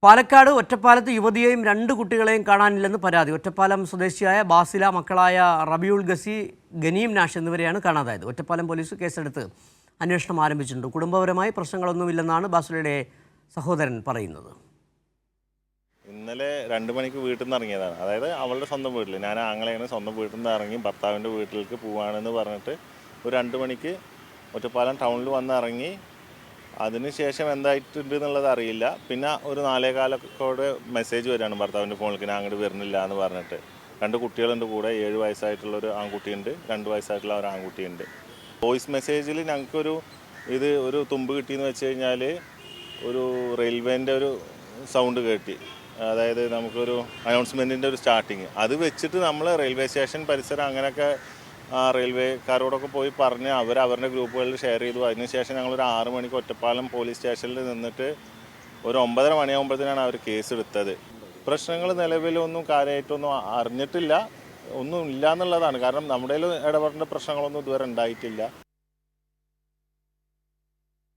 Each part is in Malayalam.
പാലക്കാട് ഒറ്റപ്പാലത്ത് യുവതിയെയും രണ്ട് കുട്ടികളെയും കാണാനില്ലെന്ന് പരാതി. ഒറ്റപ്പാലം സ്വദേശിയായ ബാസില, മക്കളായ റബിയുൾ ഗസി, ഗനീം നാഷ് എന്നിവരെയാണ് കാണാതായത്. ഒറ്റപ്പാലം പോലീസ് കേസെടുത്ത് അന്വേഷണം ആരംഭിച്ചിട്ടുണ്ട്. കുടുംബപരമായി പ്രശ്നങ്ങളൊന്നുമില്ലെന്നാണ് ബാസിലയുടെ സഹോദരൻ പറയുന്നത്. ഇന്നലെ 2 മണിക്ക് വീട്ടിൽ നിന്ന് ഇറങ്ങിയതാണ്. അതായത് അവളുടെ സ്വന്തം വീട്ടിൽ. ഞാൻ ആങ്ങളെയാണ്. സ്വന്തം വീട്ടിൽ നിന്ന് ഇറങ്ങി ഭർത്താവിൻ്റെ വീട്ടിലേക്ക് പോവുകയാണെന്ന് പറഞ്ഞിട്ട് ഒരു 2 മണിക്ക് ഒറ്റപ്പാലം ടൗണിൽ വന്ന് ഇറങ്ങി. അതിനുശേഷം എന്തായിട്ടുണ്ട് എന്നുള്ളത് അറിയില്ല. പിന്നെ ഒരു 4:15 മെസ്സേജ് വരികയാണ് ഭർത്താവിൻ്റെ ഫോണിലേക്ക്, ഞാൻ അങ്ങോട്ട് വരുന്നില്ല എന്ന് പറഞ്ഞിട്ട്. 2 കുട്ടികളുണ്ട് കൂടെ. 7 വയസ്സായിട്ടുള്ളൊരു ആൺകുട്ടിയുണ്ട്, 2 വയസ്സായിട്ടുള്ള ഒരു ആൺകുട്ടിയുണ്ട്. വോയിസ് മെസ്സേജിൽ ഞങ്ങൾക്കൊരു ഒരു തുമ്പ് കിട്ടിയെന്ന് വെച്ച് കഴിഞ്ഞാൽ ഒരു റെയിൽവേൻ്റെ ഒരു സൗണ്ട് കേട്ടി. അതായത് നമുക്കൊരു അനൗൺസ്മെൻറ്റിൻ്റെ ഒരു സ്റ്റാർട്ടിങ്. അത് വെച്ചിട്ട് നമ്മൾ റെയിൽവേ സ്റ്റേഷൻ പരിസരം അങ്ങനെയൊക്കെ റെയിൽവേക്കാരോടൊക്കെ പോയി പറഞ്ഞ് അവരുടെ ഗ്രൂപ്പുകളിൽ ഷെയർ ചെയ്തു. അതിനുശേഷം ഞങ്ങളൊരു 6 മണിക്ക് ഒറ്റപ്പാലം പോലീസ് സ്റ്റേഷനിൽ നിന്നിട്ട് ഒരു 9:30 മണിയാകുമ്പോഴത്തേനാണ് അവർ കേസ് എടുത്തത്. പ്രശ്നങ്ങൾ നിലവിലൊന്നും കാര്യമായിട്ടൊന്നും അറിഞ്ഞിട്ടില്ല, ഒന്നും ഇല്ല എന്നുള്ളതാണ്. കാരണം നമ്മുടെ ഇടപെടേണ്ട പ്രശ്നങ്ങളൊന്നും ഇതുവരെ ഉണ്ടായിട്ടില്ല.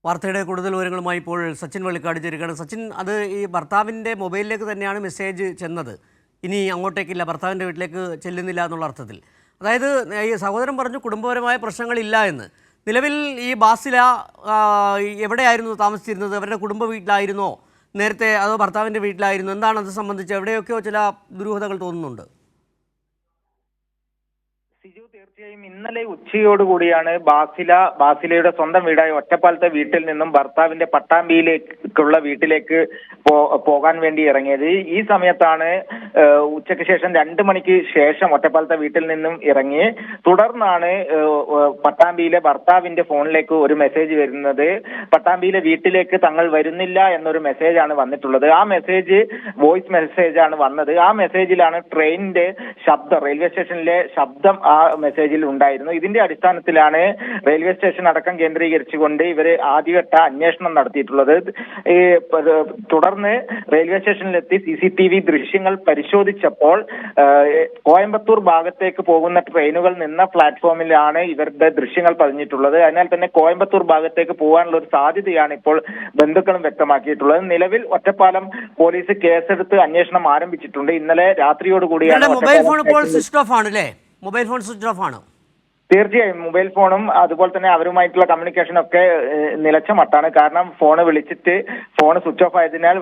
വാർത്തയുടെ കൂടുതൽ വിവരങ്ങളുമായി ഇപ്പോൾ സച്ചിൻ വള്ളിക്കാട് ചേരുകയാണ്. സച്ചിൻ, അത് ഈ ഭർത്താവിൻ്റെ മൊബൈലിലേക്ക് തന്നെയാണ് മെസ്സേജ് ചെന്നത്, ഇനി അങ്ങോട്ടേക്കില്ല, ഭർത്താവിൻ്റെ വീട്ടിലേക്ക് ചെല്ലുന്നില്ല എന്നുള്ള അർത്ഥത്തിൽ. അതായത് ഈ സഹോദരൻ പറഞ്ഞു കുടുംബപരമായ പ്രശ്നങ്ങളില്ല എന്ന്. നിലവിൽ ഈ ബാസില എവിടെയായിരുന്നു താമസിച്ചിരുന്നത്? അവരുടെ കുടുംബ വീട്ടിലായിരുന്നോ നേരത്തെ, അതോ ഭർത്താവിൻ്റെ വീട്ടിലായിരുന്നു? എന്താണ് അത് സംബന്ധിച്ച്? എവിടെയൊക്കെയോ ചില ദുരൂഹതകൾ തോന്നുന്നുണ്ട്. സിജു, തീർച്ചയായും ഇന്നലെ ഉച്ചയോടുകൂടിയാണ് ബാസിലയുടെ സ്വന്തം വീടായ ഒറ്റപ്പാലത്തെ വീട്ടിൽ നിന്നും ഭർത്താവിന്റെ പട്ടാമ്പിയിലേക്കുള്ള വീട്ടിലേക്ക് പോകാൻ വേണ്ടി ഇറങ്ങിയത്. ഈ സമയത്താണ് ഉച്ചയ്ക്ക് ശേഷം 2 മണിക്ക് ശേഷം ഒറ്റപ്പാലത്തെ വീട്ടിൽ നിന്നും ഇറങ്ങി. തുടർന്നാണ് പട്ടാമ്പിയിലെ ഭർത്താവിന്റെ ഫോണിലേക്ക് ഒരു മെസ്സേജ് വരുന്നത്. പട്ടാമ്പിയിലെ വീട്ടിലേക്ക് തങ്ങൾ വരുന്നില്ല എന്നൊരു മെസ്സേജാണ് വന്നിട്ടുള്ളത്. ആ മെസ്സേജ് വോയിസ് മെസ്സേജാണ് വന്നത്. ആ മെസ്സേജിലാണ് ട്രെയിനിന്റെ ശബ്ദം, റെയിൽവേ സ്റ്റേഷനിലെ ശബ്ദം ആ മെസ്സേജിൽ ഉണ്ടായിരുന്നു. ഇതിന്റെ അടിസ്ഥാനത്തിലാണ് റെയിൽവേ സ്റ്റേഷൻ അടക്കം കേന്ദ്രീകരിച്ചുകൊണ്ട് ഇവര് ആദ്യഘട്ട അന്വേഷണം നടത്തിയിട്ടുള്ളത്. തുടർന്ന് റെയിൽവേ സ്റ്റേഷനിലെത്തി CCTV ദൃശ്യങ്ങൾ പരിശോധിച്ചപ്പോൾ കോയമ്പത്തൂർ ഭാഗത്തേക്ക് പോകുന്ന ട്രെയിനുകൾ നിന്ന പ്ലാറ്റ്ഫോമിലാണ് ഇവരുടെ ദൃശ്യങ്ങൾ പതിഞ്ഞിട്ടുള്ളത്. അതിനാൽ തന്നെ കോയമ്പത്തൂർ ഭാഗത്തേക്ക് പോകാനുള്ള ഒരു സാധ്യതയാണ് ഇപ്പോൾ ബന്ധുക്കളും വ്യക്തമാക്കിയിട്ടുള്ളത്. നിലവിൽ ഒറ്റപ്പാലം പോലീസ് കേസെടുത്ത് അന്വേഷണം ആരംഭിച്ചിട്ടുണ്ട്. ഇന്നലെ രാത്രിയോടുകൂടിയാണ് മൊബൈൽ ഫോൺ സ്വിച്ച് ഓഫ് ആണ്. തീർച്ചയായും മൊബൈൽ ഫോണും അതുപോലെ തന്നെ അവരുമായിട്ടുള്ള കമ്മ്യൂണിക്കേഷൻ ഒക്കെ നിലച്ച മട്ടാണ്. കാരണം ഫോണ് വിളിച്ചിട്ട് ഫോൺ സ്വിച്ച് ഓഫ് ആയതിനാൽ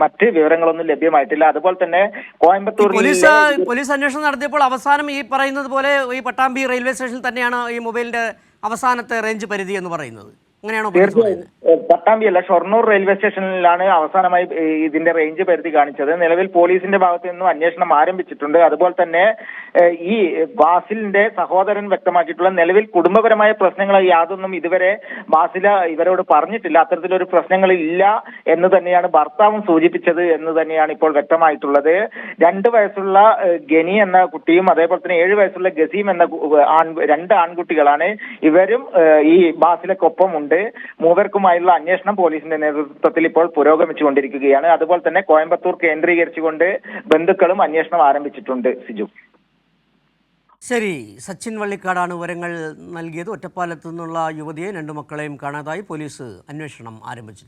മറ്റ് വിവരങ്ങളൊന്നും ലഭ്യമായിട്ടില്ല. അതുപോലെ തന്നെ കോയമ്പത്തൂർ പോലീസ് അന്വേഷണം നടത്തിയപ്പോൾ അവസാനം ഈ പറയുന്നത് പോലെ ഈ പട്ടാമ്പി റെയിൽവേ സ്റ്റേഷനിൽ തന്നെയാണ് ഈ മൊബൈലിന്റെ അവസാനത്തെ റേഞ്ച് പരിധി എന്ന് പറയുന്നത്. തീർച്ചയായും പട്ടാമ്പിയല്ല, ഷൊർണൂർ റെയിൽവേ സ്റ്റേഷനിലാണ് അവസാനമായി ഇതിന്റെ റേഞ്ച് പരിധി കാണിച്ചത്. നിലവിൽ പോലീസിന്റെ ഭാഗത്തു നിന്നും അന്വേഷണം ആരംഭിച്ചിട്ടുണ്ട്. അതുപോലെ തന്നെ ഈ ബാസിലിന്റെ സഹോദരൻ വ്യക്തമാക്കിയിട്ടുള്ള നിലവിൽ കുടുംബപരമായ പ്രശ്നങ്ങൾ യാതൊന്നും ഇതുവരെ ബാസില ഇവരോട് പറഞ്ഞിട്ടില്ല. അത്തരത്തിലൊരു പ്രശ്നങ്ങൾ ഇല്ല എന്ന് തന്നെയാണ് ഭർത്താവും സൂചിപ്പിച്ചത് എന്ന് തന്നെയാണ് ഇപ്പോൾ വ്യക്തമായിട്ടുള്ളത്. 2 വയസ്സുള്ള ഗനി എന്ന കുട്ടിയും അതേപോലെ തന്നെ 7 വയസ്സുള്ള ഗസീം എന്ന 2 ആൺകുട്ടികളാണ്. ഇവരും ഈ ബാസിലക്കൊപ്പം ഉണ്ട്. മൂവർക്കുമായുള്ള അന്വേഷണം പോലീസിന്റെ നേതൃത്വത്തിൽ ഇപ്പോൾ പുരോഗമിച്ചുകൊണ്ടിരിക്കുകയാണ്. അതുപോലെ തന്നെ കോയമ്പത്തൂർ കേന്ദ്രീകരിച്ചുകൊണ്ട് ബന്ധുക്കളും അന്വേഷണം ആരംഭിച്ചിട്ടുണ്ട്. സിജു, ശരി. സച്ചിൻ വള്ളിക്കാടാണ് വിവരങ്ങൾ നൽകിയത്. ഒറ്റപ്പാലത്തു നിന്നുള്ള യുവതിയെ 2 മക്കളെയും കാണാതായി. പോലീസ് അന്വേഷണം ആരംഭിച്ചു.